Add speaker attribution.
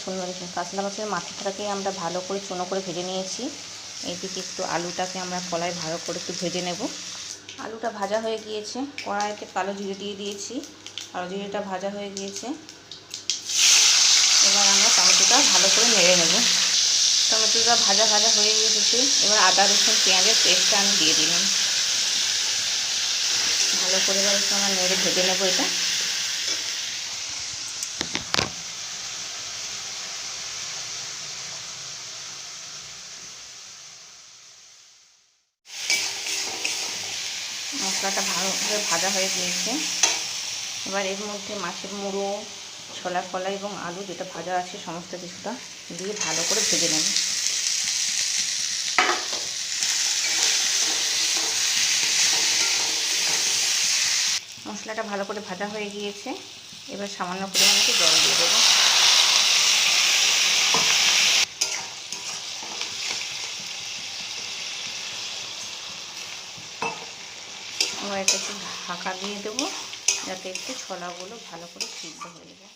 Speaker 1: সুন্দর কাতলা মাছের মাথাটাকে আমরা ভালো করে চুনো করে ভেজে নিয়েছি। এইদিকে একটু আলুটাকে আমরা কড়াই ভালো করে একটু ভেজে নেব। আলুটা ভাজা হয়ে গিয়েছে, কড়াইতে কালো জিরে দিয়ে দিয়েছি। কালো জিরেটা ভাজা হয়ে গিয়েছে, এবার আমরা টমেটোটা ভালো করে নেড়ে নেব। টমেটোটা ভাজা হয়ে গেছে, এবার আদা রসুন পেঁয়াজের পেস্টটা আমি দিয়ে দিলাম। ভালো করে এবার একটু আমরা নেড়ে ভেজে নেব এটা। মশলাটা ভালো করে ভাজা হয়ে গিয়েছে, এবার এর মধ্যে মাছের মুড়ো, ছোলা কলাই এবং আলু যেটা ভাজা আছে সমস্ত কিছুটা দিয়ে ভালো করে ভেজে নেব। মশলাটা ভালো করে ভাজা হয়ে গিয়েছে, এবার সামান্য পরিমাণে একটু জল দিয়ে দেবো। এবার এটা একটু ঢাকা দিয়ে দেবো যাতে একটু ছোলাগুলো ভালো করে সিদ্ধ হয়ে যায়।